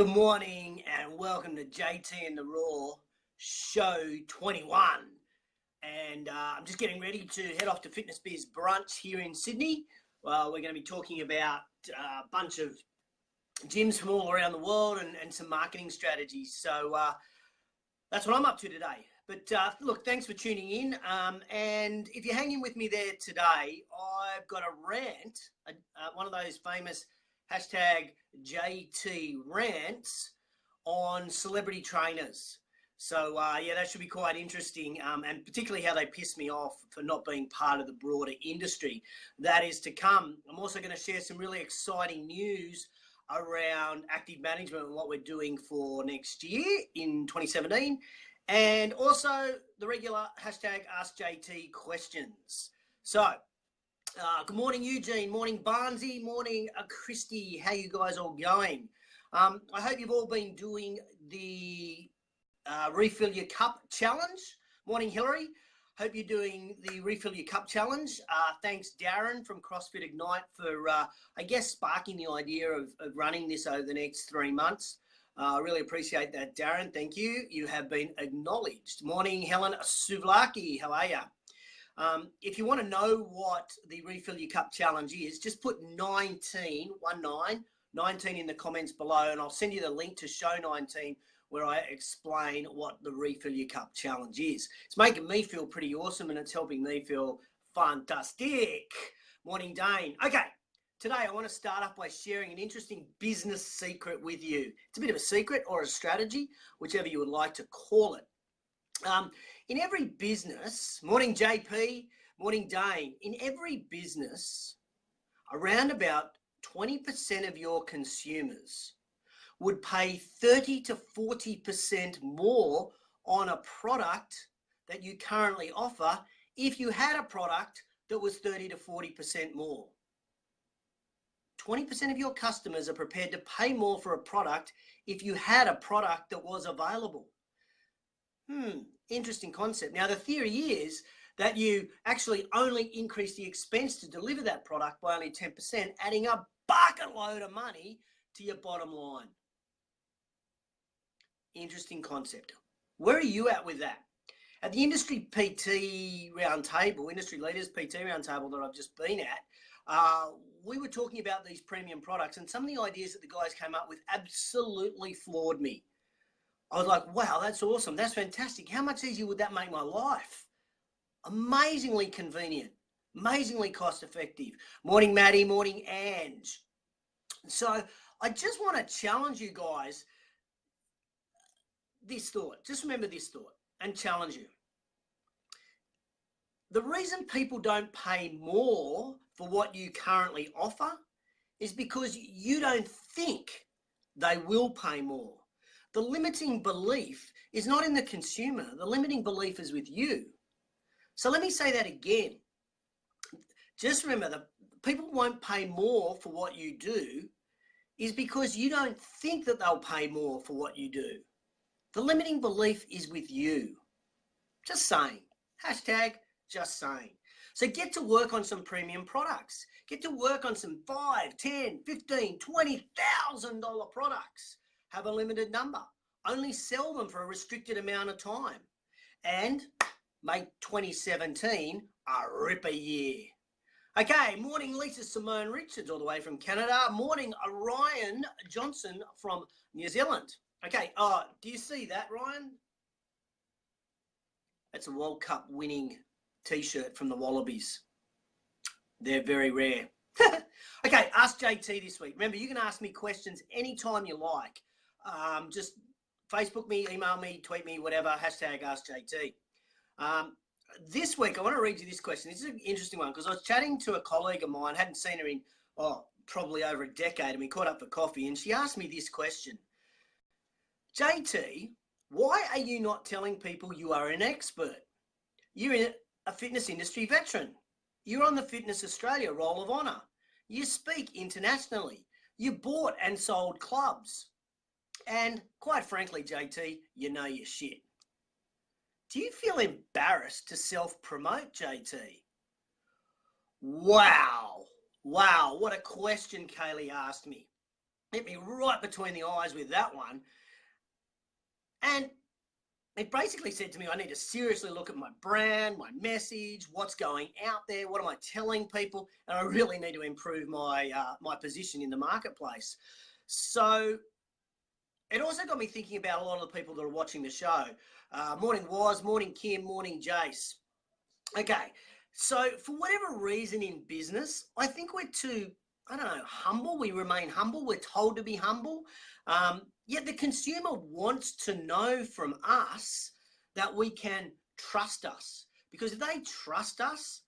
Good morning and welcome to JTInTheRaw show 21. And I'm just getting ready to head off to Fitness Biz Brunch here in Sydney. We're going to be talking about a bunch of gyms from all around the world and some marketing strategies. So that's what I'm up to today. But look, thanks for tuning in. And if you're hanging with me there today, I've got a rant, one of those famous hashtag JT rants on celebrity trainers. So yeah, that should be quite interesting, and particularly how they piss me off for not being part of the broader industry. That is to come. I'm also going to share some really exciting news around active management and what we're doing for next year in 2017. And also the regular hashtag AskJT questions. So good morning, Eugene. Morning, Barnsey. Morning, Christy. How you guys all going? I hope you've all been doing the Refill Your Cup challenge. Morning, Hillary. Hope you're doing the Refill Your Cup challenge. Thanks, Darren from CrossFit Ignite for, I guess, sparking the idea of running this over the next 3 months. I really appreciate that, Darren. Thank you. You have been acknowledged. Morning, Helen Suvlaki. How are you? If you want to know what the Refill Your Cup challenge is, just put 19 in the comments below, and I'll send you the link to show 19 where I explain what the Refill Your Cup challenge is. It's making me feel pretty awesome, and it's helping me feel fantastic. Morning, Dane. Okay. Today, I want to start off by sharing an interesting business secret with you. It's a bit of a secret or a strategy, whichever you would like to call it. In every business, morning JP, morning Dane, in every business, around about 20% of your consumers would pay 30 to 40% more on a product that you currently offer if you had a product that was 30 to 40% more. 20% of your customers are prepared to pay more for a product if you had a product that was available. Interesting concept. Now, the theory is that you actually only increase the expense to deliver that product by only 10%, adding a bucket load of money to your bottom line. Interesting concept. Where are you at with that? At the industry PT roundtable, industry leaders PT roundtable that I've just been at, we were talking about these premium products, and some of the ideas that the guys came up with absolutely floored me. I was like, wow, that's awesome. That's fantastic. How much easier would that make my life? Amazingly convenient, amazingly cost effective. Morning, Maddie. Morning, Ange. So I just want to challenge you guys this thought. Just remember this thought and challenge you. The reason people don't pay more for what you currently offer is because you don't think they will pay more. The limiting belief is not in the consumer. The limiting belief is with you. So let me say that again. Just remember that people won't pay more for what you do is because you don't think that they'll pay more for what you do. The limiting belief is with you. Just saying. Hashtag just saying. So get to work on some premium products. Get to work on some $5, $10, $15, $20,000 products. Have a limited number. Only sell them for a restricted amount of time. And make 2017 a ripper year. Okay, morning Lisa Simone Richards all the way from Canada. Morning Ryan Johnson from New Zealand. Okay, do you see that, Ryan? That's a World Cup winning t-shirt from the Wallabies. They're very rare. Okay, Ask JT this week. Remember, you can ask me questions anytime you like. Just Facebook me, email me, tweet me, whatever, hashtag Ask JT. This week, I want to read you this question. This is an interesting one because I was chatting to a colleague of mine, hadn't seen her in, probably over a decade, and we caught up for coffee, and she asked me this question. JT, why are you not telling people you are an expert? You're a fitness industry veteran. You're on the Fitness Australia Roll of Honour. You speak internationally. You bought and sold clubs. And quite frankly, JT, you know your shit. Do you feel embarrassed to self-promote, JT? Wow. Wow, what a question Kaylee asked me. hit me right between the eyes with that one. And it basically said to me, I need to seriously look at my brand, my message, what's going out there, what am I telling people, and I really need to improve my my position in the marketplace. So it also got me thinking about a lot of the people that are watching the show. Morning Woz, morning Kim, morning Jace. Okay, so for whatever reason in business, I think we're too, I don't know, humble. We remain humble. We're told to be humble. Yet the consumer wants to know from us that we can trust us. Because if they trust us,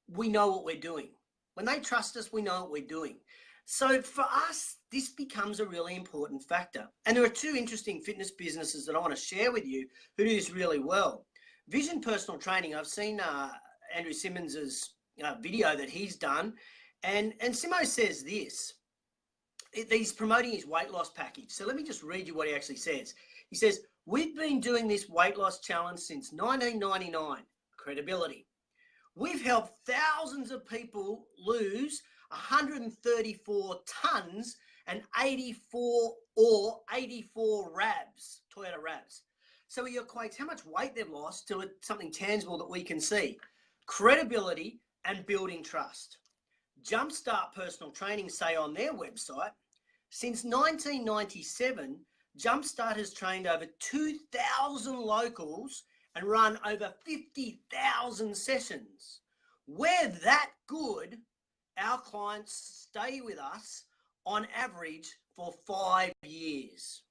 we know what we're doing. When they trust us, we know what we're doing. So for us, this becomes a really important factor. And there are two interesting fitness businesses that I want to share with you who do this really well. Vision Personal Training, I've seen Andrew Simmons's video that he's done. And Simo says this. He's promoting his weight loss package. So let me just read you what he actually says. He says, we've been doing this weight loss challenge since 1999. Credibility. We've helped thousands of people lose 134 tons and 84 RABs, Toyota RABs. So he equates how much weight they've lost to something tangible that we can see. Credibility and building trust. Jumpstart Personal Training say on their website, since 1997, Jumpstart has trained over 2,000 locals and run over 50,000 sessions. We're that good, our clients stay with us on average for 5 years.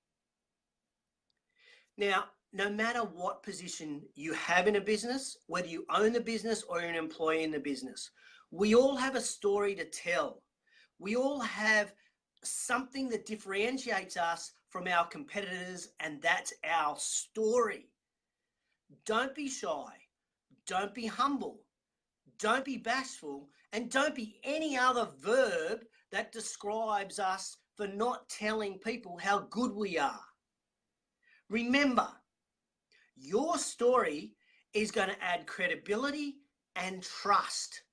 Now, no matter what position you have in a business, whether you own the business or you're an employee in the business, we all have a story to tell. We all have something that differentiates us from our competitors, and that's our story. Don't be shy. Don't be humble. Don't be bashful. And don't be any other verb that describes us for not telling people how good we are. Remember, your story is going to add credibility and trust.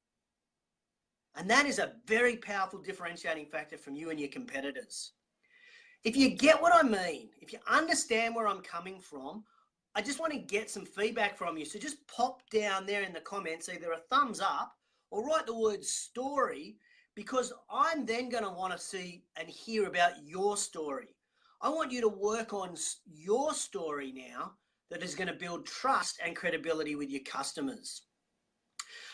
And that is a very powerful differentiating factor from you and your competitors. If you get what I mean, if you understand where I'm coming from, I just want to get some feedback from you. So just pop down there in the comments, either a thumbs up or write the word story, because I'm then going to want to see and hear about your story. I want you to work on your story now that is going to build trust and credibility with your customers.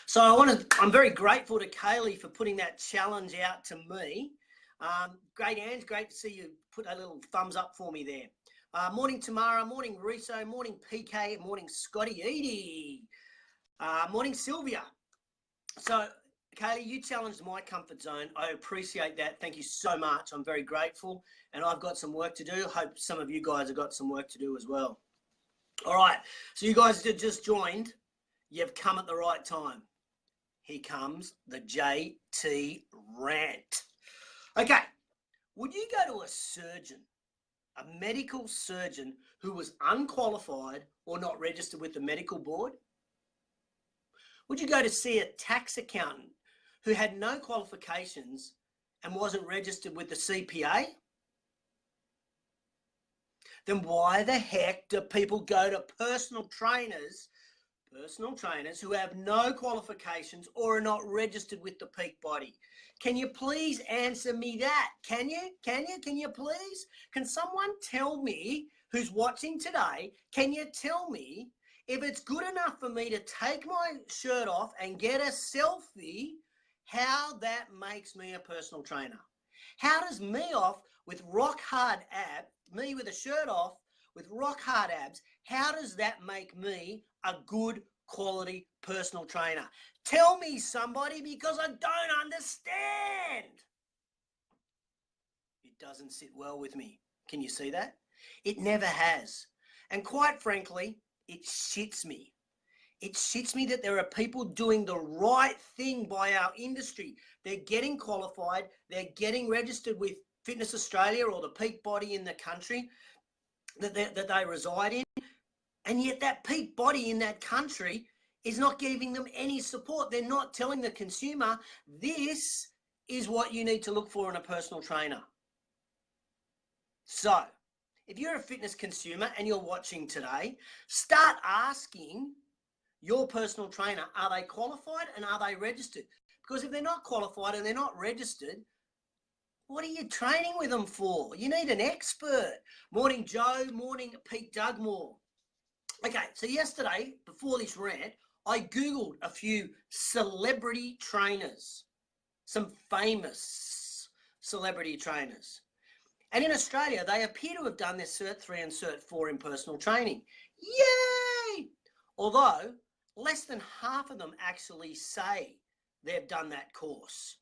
So I'm very grateful to Kaylee for putting that challenge out to me. Great, Ange, great to see you put a little thumbs up for me there. Morning Tamara, morning Riso, morning PK, morning Scotty Edie, morning Sylvia. So Kaylee, you challenged my comfort zone. I appreciate that. Thank you so much. I'm very grateful, and I've got some work to do. Hope some of you guys have got some work to do as well. All right, so you guys that just joined, you've come at the right time. Here comes the JT rant. Okay, would you go to a surgeon, a medical surgeon who was unqualified or not registered with the medical board? Would you go to see a tax accountant who had no qualifications and wasn't registered with the CPA? Then why the heck do people go to personal trainers who have no qualifications or are not registered with the Peak Body? Can you please answer me that? Can you please? Can someone tell me who's watching today, can you tell me if it's good enough for me to take my shirt off and get a selfie, how that makes me a personal trainer? How does me off with rock hard abs, me with a shirt off with rock hard abs, how does that make me a good quality personal trainer? Tell me, somebody, because I don't understand. It doesn't sit well with me. Can you see that? It never has. And quite frankly, it shits me. It shits me that there are people doing the right thing by our industry. They're getting qualified. They're getting registered with Fitness Australia or the Peak Body in the country that they reside in. And yet that Peak Body in that country is not giving them any support. They're not telling the consumer, this is what you need to look for in a personal trainer. So, if you're a fitness consumer and you're watching today, start asking your personal trainer, are they qualified and are they registered? Because if they're not qualified and they're not registered, what are you training with them for? You need an expert. Morning, Joe. Morning, Pete Dugmore. Okay, so yesterday, before this rant, I Googled a few celebrity trainers, some famous celebrity trainers. And in Australia, they appear to have done their Cert 3 and Cert 4 in personal training. Yay! Although, less than half of them actually say they've done that course.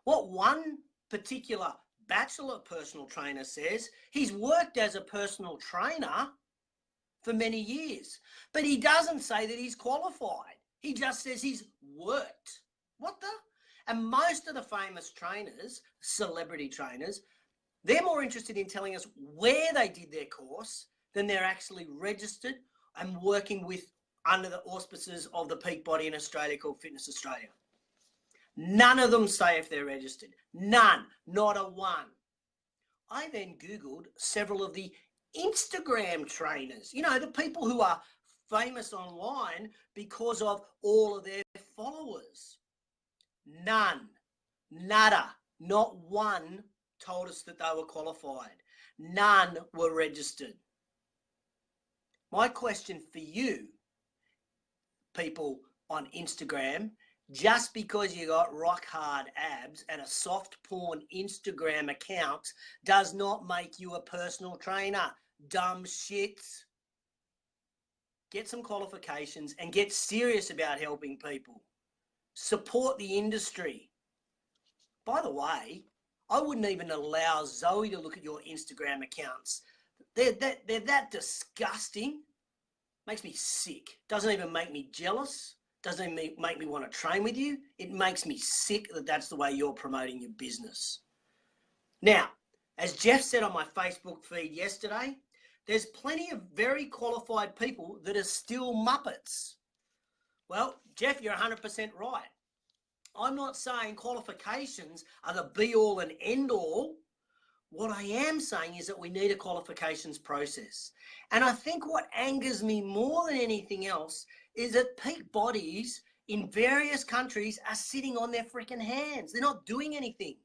What one particular bachelor personal trainer says, he's worked as a personal trainer for many years, but he doesn't say that he's qualified. He just says he's worked. What the? And most of the famous trainers, celebrity trainers, they're more interested in telling us where they did their course than they're actually registered and working with under the auspices of the peak body in Australia called Fitness Australia. None of them say if they're registered. None. Not a one. I then Googled several of the Instagram trainers, you know, the people who are famous online because of all of their followers. None. Nada. Not one told us that they were qualified. None were registered. My question for you, people on Instagram, just because you got rock hard abs and a soft porn Instagram account does not make you a personal trainer. Dumb shits. Get some qualifications and get serious about helping people. Support the industry. By the way, I wouldn't even allow Zoe to look at your Instagram accounts. They're that disgusting. Makes me sick. Doesn't even make me jealous. Doesn't even make me want to train with you. It makes me sick that that's the way you're promoting your business. Now, as Jeff said on my Facebook feed yesterday, there's plenty of very qualified people that are still Muppets. Well, Jeff, you're 100% right. I'm not saying qualifications are the be-all and end-all. What I am saying is that we need a qualifications process. And I think what angers me more than anything else is that peak bodies in various countries are sitting on their freaking hands. They're not doing anything.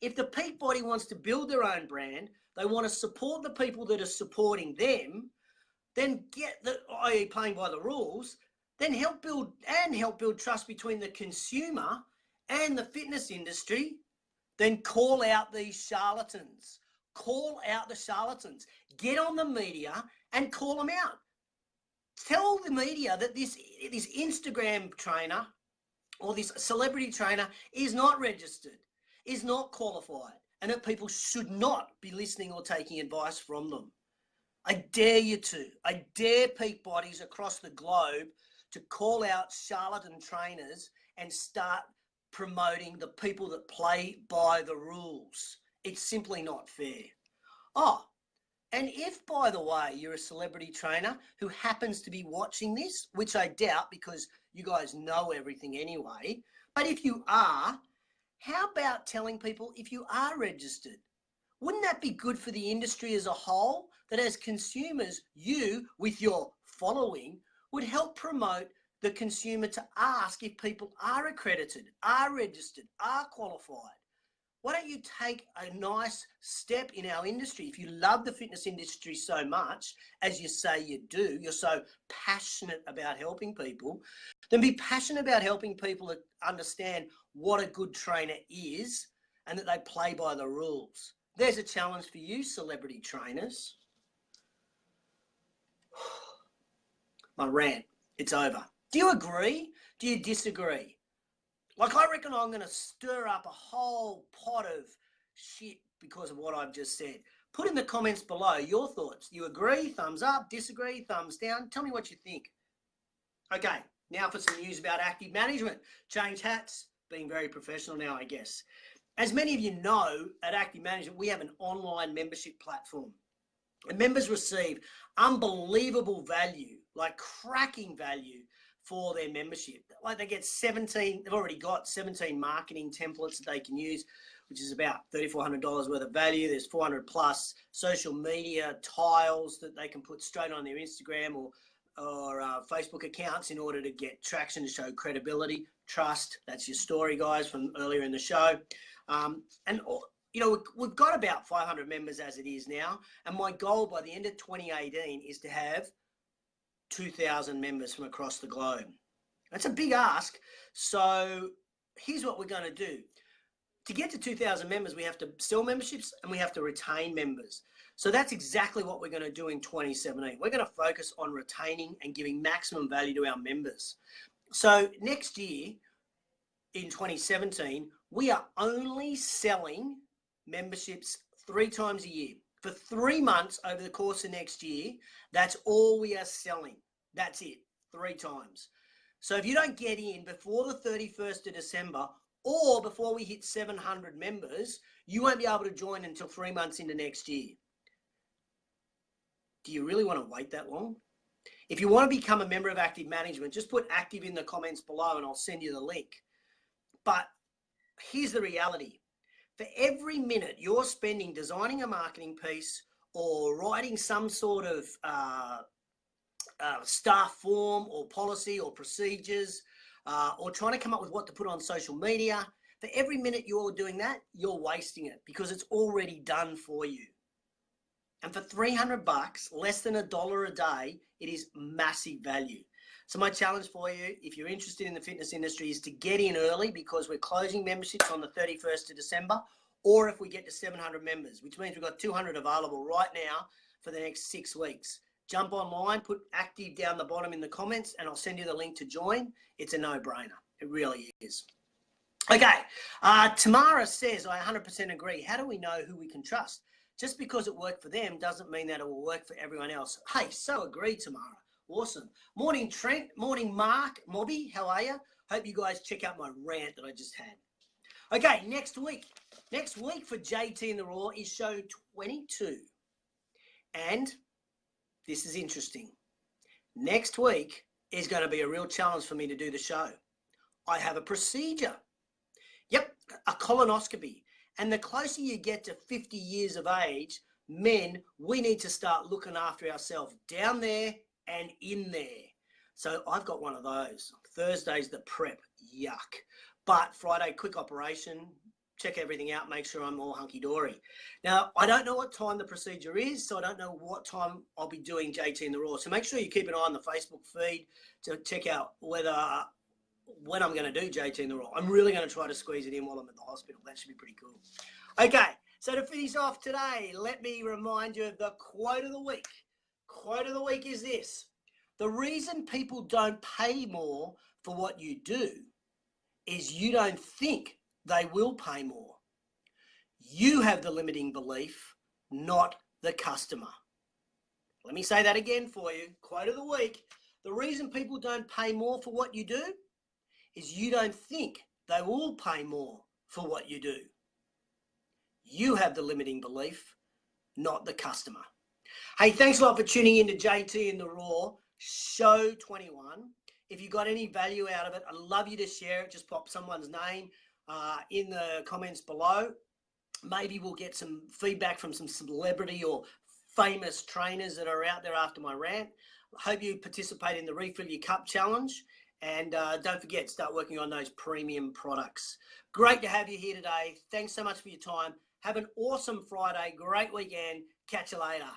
If the peak body wants to build their own brand, they want to support the people that are supporting them, then get the, i.e. playing by the rules, then help build trust between the consumer and the fitness industry, then call out these charlatans. Call out the charlatans. Get on the media and call them out. Tell the media that this Instagram trainer or this celebrity trainer is not registered, is not qualified, and that people should not be listening or taking advice from them. I dare you to. I dare peak bodies across the globe to call out charlatan trainers and start promoting the people that play by the rules. It's simply not fair. Oh, and if, by the way, you're a celebrity trainer who happens to be watching this, which I doubt because you guys know everything anyway, but if you are, how about telling people if you are registered? Wouldn't that be good for the industry as a whole? That as consumers, you, with your following, would help promote the consumer to ask if people are accredited, are registered, are qualified. Why don't you take a nice step in our industry? If you love the fitness industry so much, as you say you do, you're so passionate about helping people, then be passionate about helping people to understand what a good trainer is and that they play by the rules. There's a challenge for you, celebrity trainers. My rant, it's over. Do you agree? Do you disagree? Like, I reckon I'm going to stir up a whole pot of shit because of what I've just said. Put in the comments below your thoughts. You agree? Thumbs up. Disagree? Thumbs down. Tell me what you think. Okay, now for some news about active management. Change hats. Being very professional now, I guess. As many of you know, at Active Management, we have an online membership platform. And members receive unbelievable value, like cracking value, for their membership. Like they get 17, they've already got 17 marketing templates that they can use, which is about $3,400 worth of value. There's 400 plus social media tiles that they can put straight on their Instagram or Facebook accounts in order to get traction, to show credibility, trust. That's your story, guys, from earlier in the show. And you know, we've got about 500 members as it is now. And my goal by the end of 2018 is to have 2,000 members from across the globe. That's a big ask. So here's what we're going to do. To get to 2,000 members, we have to sell memberships and we have to retain members. So that's exactly what we're going to do in 2017. We're going to focus on retaining and giving maximum value to our members. So next year, in 2017, we are only selling memberships 3 times a year. For 3 months over the course of next year, that's all we are selling. That's it, 3 times. So if you don't get in before the 31st of December or before we hit 700 members, you won't be able to join until 3 months into next year. Do you really want to wait that long? If you want to become a member of Active Management, just put active in the comments below and I'll send you the link. But here's the reality. For every minute you're spending designing a marketing piece or writing some sort of staff form or policy or procedures or trying to come up with what to put on social media, for every minute you're doing that, you're wasting it because it's already done for you. And for $300, less than $1 a day, it is massive value. So my challenge for you, if you're interested in the fitness industry, is to get in early because we're closing memberships on the 31st of December, or if we get to 700 members, which means we've got 200 available right now for the next 6 weeks. Jump online, put active down the bottom in the comments, and I'll send you the link to join. It's a no-brainer. It really is. Okay, Tamara says, I 100% agree. How do we know who we can trust? Just because it worked for them doesn't mean that it will work for everyone else. Hey, so agreed, Tamara. Awesome. Morning, Trent. Morning, Mark. Mobby, how are you? Hope you guys check out my rant that I just had. Okay, next week. Next week for JT in the Raw is show 22. And this is interesting. Next week is going to be a real challenge for me to do the show. I have a procedure. Yep, a colonoscopy. And the closer you get to 50 years of age, men, we need to start looking after ourselves down there and in there. So I've got one of those. Thursday's the prep, yuck. But Friday, quick operation, check everything out, make sure I'm all hunky-dory. Now, I don't know what time the procedure is, so I don't know what time I'll be doing JT in the Raw. So make sure you keep an eye on the Facebook feed to check out when I'm going to do JT in the Raw. I'm really going to try to squeeze it in while I'm at the hospital. That should be pretty cool. Okay, so to finish off today, let me remind you of the quote of the week. Quote of the week is this: the reason people don't pay more for what you do is you don't think they will pay more. You have the limiting belief, not the customer. Let me say that again for you. Quote of the week: the reason people don't pay more for what you do is you don't think they will pay more for what you do. You have the limiting belief, not the customer. Hey, thanks a lot for tuning in to JT in the Raw, show 21. If you got any value out of it, I'd love you to share it. Just pop someone's name in the comments below. Maybe we'll get some feedback from some celebrity or famous trainers that are out there after my rant. I hope you participate in the Refill Your Cup Challenge. And don't forget, start working on those premium products. Great to have you here today. Thanks so much for your time. Have an awesome Friday. Great weekend. Catch you later.